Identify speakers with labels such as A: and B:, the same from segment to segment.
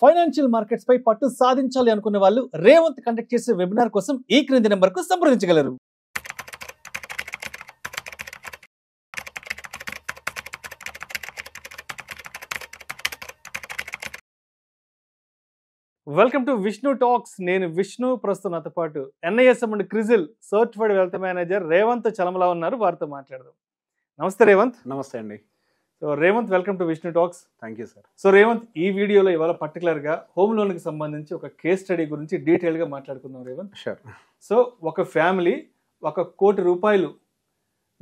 A: Financial markets పై పట్టు సాధించాలి అనుకునే వాళ్ళు రేవంత్ కండక్ట్ చేసే వెబినార్ కోసం ఈ క్రింది నెంబర్కు సంప్రదించగలరు. Welcome to Vishnu Talks. నేను విష్ణు. ప్రస్తుతం నాతో పాటు NISM and Crisil certified wealth manager Revanth Chalamala ఉన్నారు. వారితో మాట్లాడదాం. నమస్తే రేవంత్.
B: నమస్తే అండి.
A: So Revanth, welcome to Vishnu Talks.
B: Thank you sir.
A: So Revanth, ఈ వీడియోలో ఇవాళ పర్టికులర్గా హోమ్ లోన్కి సంబంధించి ఒక కేస్ స్టడీ గురించి డీటెయిల్గా మాట్లాడుకుందాం రేవంత్.
B: షూర్.
A: సో ఒక ఫ్యామిలీ ₹1 కోటి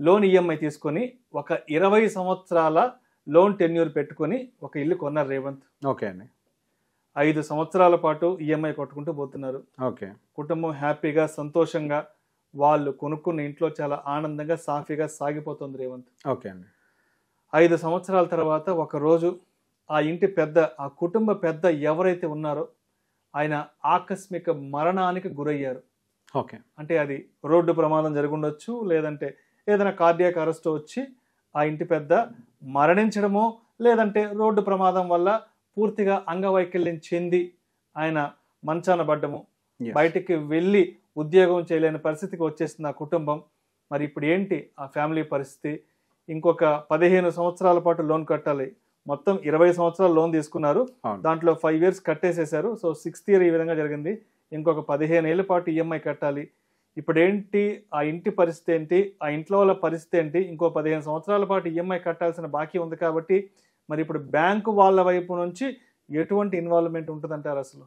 A: లోన్ EMI తీసుకొని ఒక 20 సంవత్సరాల లోన్ టెన్యూర్ పెట్టుకొని ఒక ఇల్లు కొన్నారు రేవంత్.
B: ఓకే అండి.
A: 5 సంవత్సరాల పాటు EMI కొట్టుకుంటూ పోతున్నారు.
B: ఓకే.
A: కుటుంబం హ్యాపీగా సంతోషంగా వాళ్ళు కొనుక్కున్న ఇంట్లో చాలా ఆనందంగా సాఫీగా సాగిపోతుంది రేవంత్.
B: ఓకే అండి.
A: 5 సంవత్సరాల తర్వాత ఒకరోజు ఆ ఇంటి పెద్ద, ఆ కుటుంబ పెద్ద ఎవరైతే ఉన్నారో ఆయన ఆకస్మిక మరణానికి గురయ్యారు.
B: ఓకే.
A: అంటే అది రోడ్డు ప్రమాదం జరుగుండొచ్చు, లేదంటే ఏదైనా కార్డియాక్ అరెస్ట్ వచ్చి ఆ ఇంటి పెద్ద మరణించడమో, లేదంటే రోడ్డు ప్రమాదం వల్ల పూర్తిగా అంగవైకల్యం చెంది ఆయన మంచాన పడ్డము, బయటికి వెళ్ళి ఉద్యోగం చేయలేని పరిస్థితికి వచ్చేసింది ఆ కుటుంబం. మరి ఇప్పుడు ఏంటి ఆ ఫ్యామిలీ పరిస్థితి? ఇంకొక 15 సంవత్సరాల పాటు లోన్ కట్టాలి. మొత్తం 20 సంవత్సరాలు లోన్ తీసుకున్నారు, దాంట్లో 5 years కట్టేసేసారు. సో 6th year ఈ విధంగా జరిగింది. ఇంకొక 15 ఏళ్ల పాటు EMI కట్టాలి. ఇప్పుడు ఏంటి ఆ ఇంటి పరిస్థితి ఏంటి, ఆ ఇంట్లో వాళ్ళ పరిస్థితి ఏంటి? ఇంకో 15 సంవత్సరాల పాటు EMI కట్టాల్సిన బాకీ ఉంది కాబట్టి మరి ఇప్పుడు బ్యాంకు వాళ్ళ వైపు నుంచి ఎటువంటి ఇన్వాల్వ్మెంట్ ఉంటుందంటారు అసలు?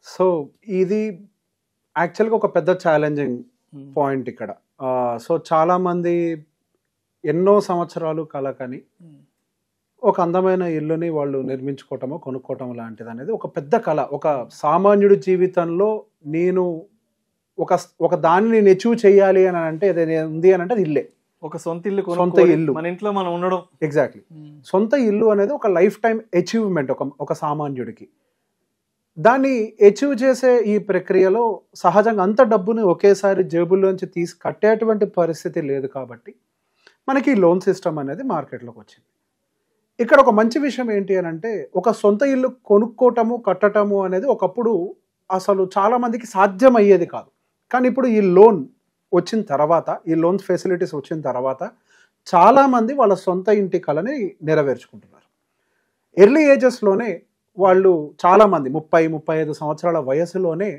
B: సో ఇది యాక్చువల్గా ఒక పెద్ద ఛాలెంజింగ్ పాయింట్ ఇక్కడ. సో చాలామంది ఎన్నో సంవత్సరాలు కలకని ఒక అందమైన ఇల్లుని వాళ్ళు నిర్మించుకోవటము, కొనుక్కోవటం లాంటిది అనేది ఒక పెద్ద కళ. ఒక సామాన్యుడి జీవితంలో నేను ఒక దాన్ని నేను అచీవ్ చేయాలి అని అంటే ఉంది అని అంటే అది ఇల్లే.
A: ఒక సొంత ఇల్లు, మన ఇంట్లో మనం ఉండడం.
B: ఎగ్జాక్ట్లీ. సొంత ఇల్లు అనేది ఒక లైఫ్ టైం అచీవ్మెంట్ ఒక సామాన్యుడికి. దాన్ని అచీవ్ చేసే ఈ ప్రక్రియలో సహజంగా అంత డబ్బుని ఒకేసారి జేబుల్లోంచి తీసి కట్టేటువంటి పరిస్థితి లేదు కాబట్టి మనకి లోన్ సిస్టమ్ అనేది మార్కెట్లోకి వచ్చింది. ఇక్కడ ఒక మంచి విషయం ఏంటి అని అంటే, ఒక సొంత ఇల్లు కొనుక్కోవటము, కట్టటము అనేది ఒకప్పుడు అసలు చాలామందికి సాధ్యమయ్యేది కాదు. కానీ ఇప్పుడు ఈ లోన్ వచ్చిన తర్వాత, ఈ లోన్ ఫెసిలిటీస్ వచ్చిన తర్వాత చాలామంది వాళ్ళ సొంత ఇంటి కలని నెరవేర్చుకుంటున్నారు. ఎర్లీ ఏజెస్లోనే వాళ్ళు చాలామంది 30-35 సంవత్సరాల వయసులోనే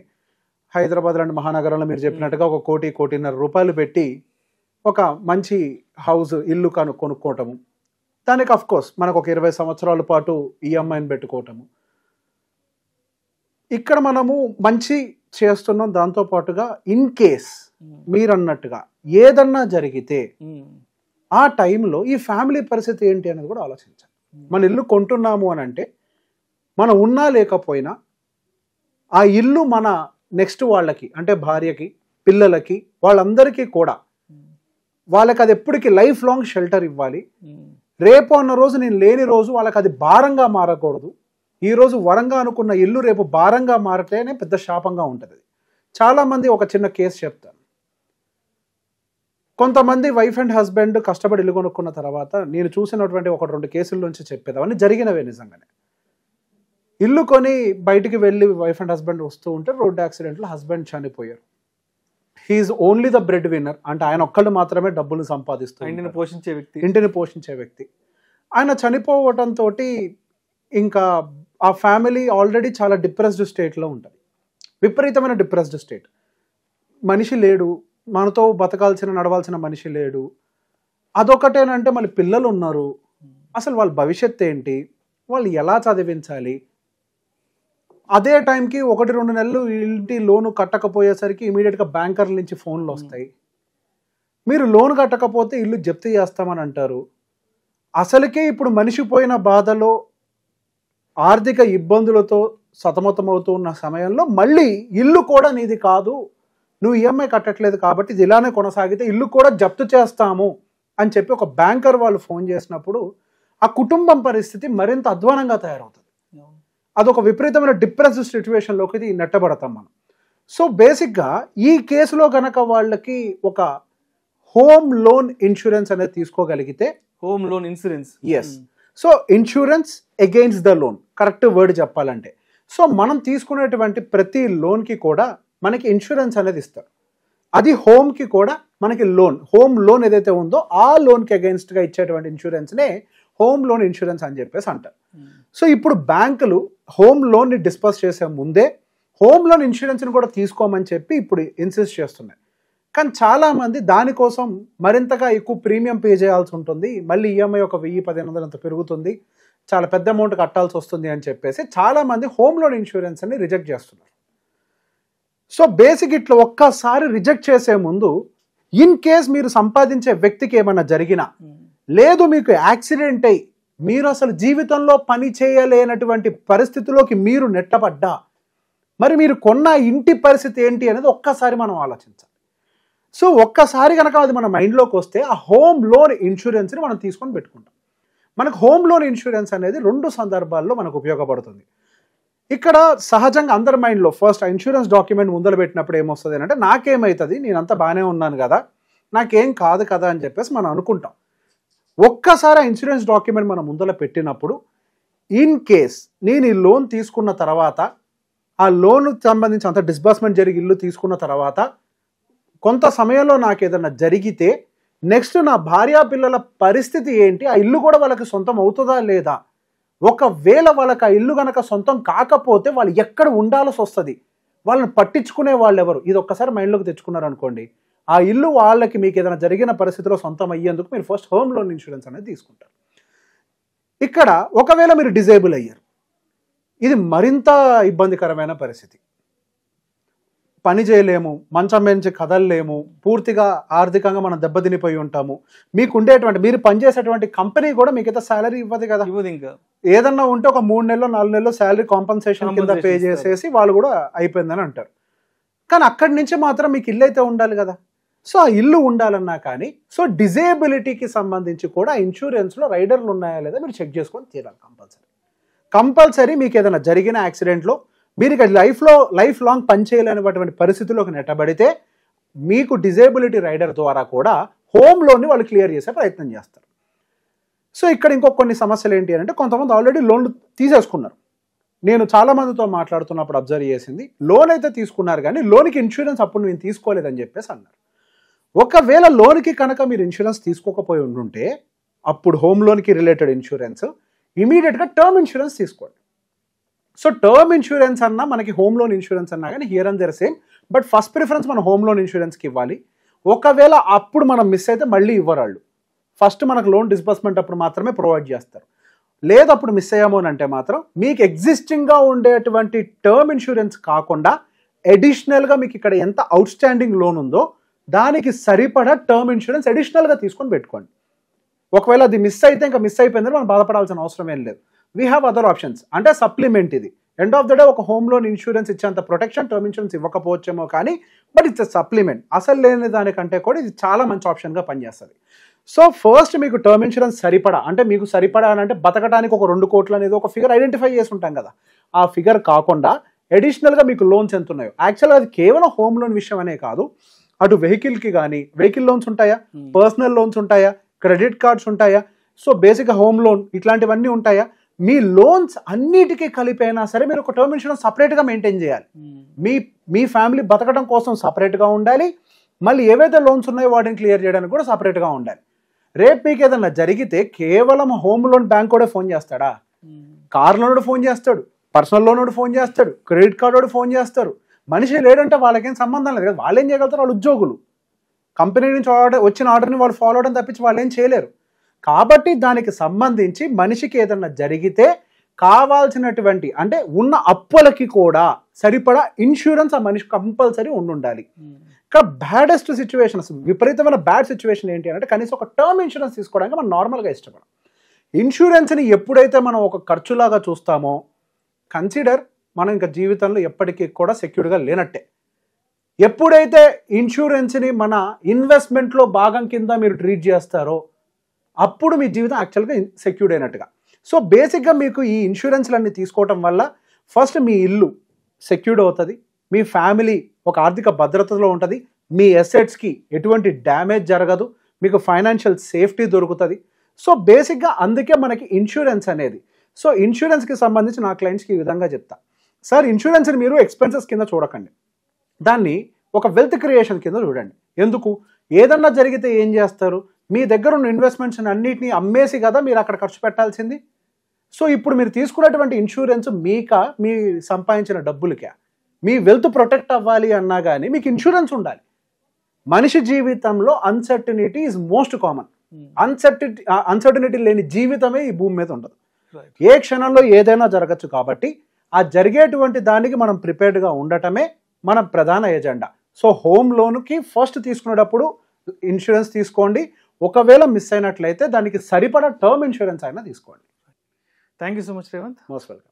B: హైదరాబాద్ లాంటి మహానగరంలో మీరు చెప్పినట్టుగా ₹1 కోటి, ₹1.5 కోటి పెట్టి ఒక మంచి హౌస్, ఇల్లు కొనుక్కోవటము. దానికి అఫ్కోర్స్ మనకు ఒక 20 సంవత్సరాల పాటు EMIని పెట్టుకోవటము. ఇక్కడ మనము మంచి చేస్తున్నాం. దాంతోపాటుగా ఇన్ కేస్ మీరు అన్నట్టుగా ఏదన్నా జరిగితే ఆ టైంలో ఈ ఫ్యామిలీ పరిస్థితి ఏంటి అనేది కూడా ఆలోచించాలి. మన ఇల్లు కొంటున్నాము అని అంటే మనం ఉన్నా లేకపోయినా ఆ ఇల్లు మన నెక్స్ట్ వాళ్ళకి, అంటే భార్యకి, పిల్లలకి, వాళ్ళందరికీ కూడా వాళ్ళకి అది ఎప్పటికీ లైఫ్ లాంగ్ షెల్టర్ ఇవ్వాలి. రేపు అన్న రోజు నేను లేని రోజు వాళ్ళకి అది భారంగా మారకూడదు. ఈరోజు వరంగా అనుకున్న ఇల్లు రేపు భారంగా మారితేనే పెద్ద శాపంగా ఉంటుంది. చాలామంది ఒక చిన్న కేసు చెప్తాను. కొంతమంది వైఫ్ అండ్ హస్బెండ్ కష్టపడి ఇల్లు కొనుక్కున్న తర్వాత నేను చూసినటువంటి 1-2 కేసుల నుంచి చెప్పేదాన్ని, జరిగినవే నిజంగానే. ఇల్లు కొని బయటికి వెళ్ళి వైఫ్ అండ్ హస్బెండ్ వస్తూ ఉంటే రోడ్ యాక్సిడెంట్లో హస్బెండ్ చనిపోయారు. He is only the breadwinner. అంటే ఆయన ఒక్కళ్ళు మాత్రమే డబ్బులు సంపాదిస్తూ ఇంటిని పోషించే వ్యక్తి. ఆయన చనిపోవటంతో ఇంకా ఆ ఫ్యామిలీ ఆల్రెడీ చాలా డిప్రెస్డ్ స్టేట్లో ఉంటుంది. విపరీతమైన డిప్రెస్డ్ స్టేట్. మనిషి లేడు, మనతో బతకాల్సిన, నడవాల్సిన మనిషి లేడు. అదొకటేనంటే మళ్ళీ పిల్లలు ఉన్నారు. అసలు వాళ్ళ భవిష్యత్తు ఏంటి, వాళ్ళు ఎలా చదివించాలి? అదే టైంకి 1-2 నెలలు ఇంటి లోను కట్టకపోయేసరికి ఇమీడియట్గా బ్యాంకర్ల నుంచి ఫోన్లు వస్తాయి. మీరు లోన్ కట్టకపోతే ఇల్లు జప్తు చేస్తామని అంటారు. అసలుకే ఇప్పుడు మనిషి పోయిన బాధలో, ఆర్థిక ఇబ్బందులతో సతమతమవుతూ ఉన్న సమయంలో మళ్ళీ ఇల్లు కూడా నీది కాదు, నువ్వు EMI కట్టట్లేదు కాబట్టి ఇది ఇలానే కొనసాగితే ఇల్లు కూడా జప్తు చేస్తాము అని చెప్పి ఒక బ్యాంకర్ వాళ్ళు ఫోన్ చేసినప్పుడు ఆ కుటుంబం పరిస్థితి మరింత అధ్వానంగా తయారవుతుంది. అదొక విపరీతమైన డిప్రెస్డ్ సిచ్యువేషన్లోకి నెట్టబడతాం మనం. సో బేసిక్గా ఈ కేసులో కనుక వాళ్ళకి ఒక హోమ్ లోన్ ఇన్సూరెన్స్ అనేది తీసుకోగలిగితే,
A: home loan insurance,
B: yes, so insurance against the loan, correct word చెప్పాలంటే. సో మనం తీసుకునేటువంటి ప్రతి లోన్కి కూడా మనకి ఇన్సూరెన్స్ అనేది ఇస్తారు. అది హోమ్కి కూడా మనకి లోన్, హోమ్ లోన్ ఏదైతే ఉందో ఆ లోన్కి అగెయిన్స్ట్గా ఇచ్చేటువంటి ఇన్సూరెన్స్నే హోమ్ లోన్ ఇన్సూరెన్స్ అని చెప్పేసి అంటారు. సో ఇప్పుడు బ్యాంకులు హోమ్ లోన్ని డిస్పర్స్ చేసే ముందే హోమ్ లోన్ ఇన్సూరెన్స్ని కూడా తీసుకోమని చెప్పి ఇప్పుడు ఇన్సిస్ట్ చేస్తున్నాయి. కానీ చాలామంది దానికోసం మరింతగా ఎక్కువ ప్రీమియం పే చేయాల్సి ఉంటుంది, మళ్ళీ ఈఎంఐ ఒక 1000-1500 అంత పెరుగుతుంది, చాలా పెద్ద అమౌంట్ కట్టాల్సి వస్తుంది అని చెప్పేసి చాలామంది హోమ్ లోన్ ఇన్సూరెన్స్ అని రిజెక్ట్ చేస్తున్నారు. సో బేసిక్ ఇట్లా ఒక్కసారి రిజెక్ట్ చేసే ముందు ఇన్ కేస్ మీరు సంపాదించే వ్యక్తికి ఏమైనా జరిగినా, లేదు మీకు యాక్సిడెంట్ అయ్యి మీరు అసలు జీవితంలో పని చేయలేనటువంటి పరిస్థితిలోకి మీరు నెట్టబడ్డా, మరి మీరు కొన్న ఇంటి పరిస్థితి ఏంటి అనేది ఒక్కసారి మనం ఆలోచించాలి. సో ఒక్కసారి కనుక అది మన మైండ్లోకి వస్తే ఆ హోమ్ లోన్ ఇన్సూరెన్స్ని మనం తీసుకొని పెట్టుకుంటాం. మనకు హోమ్ లోన్ ఇన్సూరెన్స్ అనేది 2 సందర్భాల్లో మనకు ఉపయోగపడుతుంది. ఇక్కడ సహజంగా అందరి మైండ్లో ఫస్ట్ ఇన్సూరెన్స్ డాక్యుమెంట్ ముందర పెట్టినప్పుడు ఏమొస్తుంది అంటే నాకేమవుతుంది, నేనంతా బాగానే ఉన్నాను కదా, నాకేం కాదు కదా అని చెప్పేసి మనం అనుకుంటాం. ఒక్కసారి ఆ ఇన్సూరెన్స్ డాక్యుమెంట్ మనం ముందర పెట్టినప్పుడు ఇన్ కేస్ నేను ఈ లోన్ తీసుకున్న తర్వాత, ఆ లోన్ సంబంధించి అంత డిస్బర్స్మెంట్ జరిగి ఇల్లు తీసుకున్న తర్వాత కొంత సమయంలో నాకు ఏదైనా జరిగితే నెక్స్ట్ నా భార్యా పిల్లల పరిస్థితి ఏంటి, ఆ ఇల్లు కూడా వాళ్ళకి సొంతం అవుతుందా లేదా, ఒకవేళ వాళ్ళకి ఆ ఇల్లు కనుక సొంతం కాకపోతే వాళ్ళు ఎక్కడ ఉండాల్సి వస్తుంది, వాళ్ళని పట్టించుకునే వాళ్ళు ఎవరు, ఇది ఒక్కసారి మైండ్లోకి తెచ్చుకున్నారు అనుకోండి, ఆ ఇల్లు వాళ్ళకి మీకు ఏదైనా జరిగిన పరిస్థితిలో సొంతం అయ్యేందుకు మీరు ఫస్ట్ హోమ్ లోన్ ఇన్సూరెన్స్ అనేది తీసుకుంటారు. ఇక్కడ ఒకవేళ మీరు డిజేబుల్ అయ్యారు, ఇది మరింత ఇబ్బందికరమైన పరిస్థితి, పని చేయలేము, మంచం నుంచి కదలలేము, పూర్తిగా ఆర్థికంగా మనం దెబ్బతినిపోయి ఉంటాము, మీకు ఉండేటువంటి మీరు పనిచేసేటువంటి కంపెనీ కూడా మీకైతే శాలరీ ఇవ్వదు కదా,
A: ఇంకా
B: ఏదన్నా ఉంటే ఒక 3 నెలలు 4 నెలలు శాలరీ కాంపన్సేషన్ కింద పే చేసేసి వాళ్ళు కూడా అయిపోయిందని అంటారు. కానీ అక్కడి నుంచి మాత్రం మీకు ఇల్లు అయితే ఉండాలి కదా. సో ఆ ఇల్లు ఉండాలన్నా కానీ సో డిజేబిలిటీకి సంబంధించి కూడా ఇన్సూరెన్స్లో రైడర్లు ఉన్నాయా లేదా మీరు చెక్ చేసుకొని తీరాలి కంపల్సరీ. మీకు ఏదైనా జరిగిన యాక్సిడెంట్లో మీరు ఇక లైఫ్ లాంగ్ పనిచేయలేనటువంటి పరిస్థితుల్లోకి నెట్టబడితే మీకు డిజేబిలిటీ రైడర్ ద్వారా కూడా హోమ్ లోన్ని వాళ్ళు క్లియర్ చేసే ప్రయత్నం చేస్తారు. సో ఇక్కడ ఇంకొక కొన్ని సమస్యలు ఏంటి అంటే కొంతమంది ఆల్రెడీ లోన్లు తీసేసుకున్నారు. నేను చాలామందితో మాట్లాడుతున్నప్పుడు అబ్జర్వ్ చేసింది, లోన్ అయితే తీసుకున్నారు కానీ లోన్కి ఇన్సూరెన్స్ అప్పుడు నేను తీసుకోలేదని చెప్పేసి అన్నారు. ఒకవేళ లోన్కి కనుక మీరు ఇన్సూరెన్స్ తీసుకోకపోయి ఉండుంటే అప్పుడు హోమ్ లోన్కి రిలేటెడ్ ఇన్సూరెన్స్ ఇమీడియట్గా టర్మ్ ఇన్సూరెన్స్ తీసుకోండి. సో టర్మ్ ఇన్సూరెన్స్ అన్నా మనకి హోమ్ లోన్ ఇన్సూరెన్స్ అన్నా కానీ here and there same, but first preference మనం హోమ్ లోన్ ఇన్సూరెన్స్కి ఇవ్వాలి. ఒకవేళ అప్పుడు మనం మిస్ అయితే మళ్ళీ ఇవ్వరాళ్ళు, ఫస్ట్ మనకు లోన్ డిస్బర్స్మెంట్ అప్పుడు మాత్రమే ప్రొవైడ్ చేస్తారు. లేదు అప్పుడు మిస్ అయ్యాము అని అంటే మాత్రం మీకు ఎగ్జిస్టింగ్గా ఉండేటువంటి టర్మ్ ఇన్సూరెన్స్ కాకుండా అడిషనల్గా మీకు ఇక్కడ ఎంత అవుట్ స్టాండింగ్ లోన్ ఉందో దానికి సరిపడా టర్మ్ ఇన్సూరెన్స్ అడిషనల్గా తీసుకొని పెట్టుకోండి. ఒకవేళ అది మిస్ అయితే ఇంకా మిస్ అయిపోయిందని మనం బాధపడాల్సిన అవసరం ఏం లేదు. వీ హ్యావ్ అదర్ ఆప్షన్స్, అంటే సప్లిమెంట్. ఇది ఎండ్ ఆఫ్ ద డే ఒక హోమ్ లోన్ ఇన్సూరెన్స్ ఇచ్చేంత ప్రొటెక్షన్ టర్మ్ ఇన్సూరెన్స్ ఇవ్వకపోవచ్చేమో కానీ బట్ ఇట్స్ సప్లిమెంట్. అసలు లేని దానికంటే కూడా ఇది చాలా మంచి ఆప్షన్గా పనిచేస్తుంది. సో ఫస్ట్ మీకు టర్మ్ ఇన్సూరెన్స్ సరిపడా, అంటే మీకు సరిపడా అని అంటే బతకడానికి ఒక 2 కోట్లు అనేది ఒక ఫిగర్ ఐడెంటిఫై చేసి ఉంటాం కదా, ఆ ఫిగర్ కాకుండా అడిషనల్గా మీకు లోన్స్ ఎంత ఉన్నాయో. యాక్చువల్గా అది కేవలం హోమ్ లోన్ విషయం అనే కాదు, అటు వెహికల్కి కానీ వెహికల్ లోన్స్ ఉంటాయా, పర్సనల్ లోన్స్ ఉంటాయా, క్రెడిట్ కార్డ్స్ ఉంటాయా, సో బేసిక్గా హోమ్ లోన్ ఇట్లాంటివన్నీ ఉంటాయా, మీ లోన్స్ అన్నిటికీ కలిపైనా సరే మీరు ఒక టర్మ్ ఇన్సూరెన్స్ సపరేట్గా మెయింటైన్ చేయాలి. మీ ఫ్యామిలీ బతకడం కోసం సపరేట్గా ఉండాలి, మళ్ళీ ఏవైతే లోన్స్ ఉన్నాయో వాటిని క్లియర్ చేయడానికి కూడా సపరేట్గా ఉండాలి. రేపు మీకు ఏదన్నా జరిగితే కేవలం హోమ్ లోన్ బ్యాంక్ కూడా ఫోన్ చేస్తాడా, కార్ లోన్ ఫోన్ చేస్తాడు, పర్సనల్ లోన్ ఫోన్ చేస్తాడు, క్రెడిట్ కార్డు వాడు ఫోన్ చేస్తారు. మనిషి లేడంటే వాళ్ళకేం సంబంధం లేదు కదా, వాళ్ళు ఏం చేయగలుగుతారు, వాళ్ళు ఉద్యోగులు, కంపెనీ నుంచి వచ్చిన ఆర్డర్ని వాళ్ళు ఫాలో అవడం తప్పించి వాళ్ళు ఏం చేయలేరు. కాబట్టి దానికి సంబంధించి మనిషికి ఏదన్నా జరిగితే కావాల్సినటువంటి అంటే ఉన్న అప్పులకి కూడా సరిపడా ఇన్సూరెన్స్ ఆ మనిషి కంపల్సరీ ఉండాలి. ఇక్కడ బ్యాడెస్ట్ సిచ్యువేషన్స్, విపరీతమైన బ్యాడ్ సిచ్యువేషన్ ఏంటి అంటే కనీసం ఒక టర్మ్ ఇన్సూరెన్స్ తీసుకోవడానికి మనం నార్మల్గా ఇష్టపడం. ఇన్సూరెన్స్ని ఎప్పుడైతే మనం ఒక ఖర్చులాగా చూస్తామో కన్సిడర్ మనం ఇంకా జీవితంలో ఎప్పటికీ కూడా సెక్యూర్గా లేనట్టే. ఎప్పుడైతే ఇన్సూరెన్స్ని మన ఇన్వెస్ట్మెంట్లో భాగం కింద మీరు ట్రీట్ చేస్తారో అప్పుడు మీ జీవితం యాక్చువల్గా సెక్యూర్డ్ అయినట్టుగా. సో బేసిక్గా మీకు ఈ ఇన్సూరెన్స్లన్నీ తీసుకోవటం వల్ల ఫస్ట్ మీ ఇల్లు సెక్యూర్డ్ అవుతుంది, మీ ఫ్యామిలీ ఒక ఆర్థిక భద్రతలో ఉంటుంది, మీ అసెట్స్కి ఎటువంటి డ్యామేజ్ జరగదు, మీకు ఫైనాన్షియల్ సేఫ్టీ దొరుకుతుంది. సో బేసిక్గా అందుకే మనకి ఇన్సూరెన్స్ అనేది. సో ఇన్సూరెన్స్కి సంబంధించి నా క్లయింట్స్కి ఈ విధంగా చెప్తా, సార్ ఇన్సూరెన్స్ని మీరు ఎక్స్పెన్సెస్ కింద చూడకండి, దాన్ని ఒక వెల్త్ క్రియేషన్ కింద చూడండి. ఎందుకు? ఏదన్నా జరిగితే ఏం చేస్తారు? మీ దగ్గర ఉన్న ఇన్వెస్ట్మెంట్స్ అన్నిటినీ అమ్మేసి కదా మీరు అక్కడ ఖర్చు పెట్టాల్సింది. సో ఇప్పుడు మీరు తీసుకున్నటువంటి ఇన్సూరెన్స్ మీకా, మీ సంపాదించిన డబ్బులకా? మీ వెల్త్ ప్రొటెక్ట్ అవ్వాలి అన్నా కానీ మీకు ఇన్సూరెన్స్ ఉండాలి. మనిషి జీవితంలో uncertainty is most common. Uncertainty లేని జీవితమే ఈ భూమి మీద ఉండదు. ఏ క్షణంలో ఏదైనా జరగచ్చు. కాబట్టి ఆ జరిగేటువంటి దానికి మనం ప్రిపేర్డ్గా ఉండటమే మన ప్రధాన ఎజెండా. సో హోమ్ లోన్కి ఫస్ట్ తీసుకునేటప్పుడు ఇన్సూరెన్స్ తీసుకోండి. ఒకవేళ మిస్ అయినట్లయితే దానికి సరిపడా టర్మ్ ఇన్సూరెన్స్ అయినా తీసుకోండి.
A: Thank you so much Revanth.
B: Most welcome.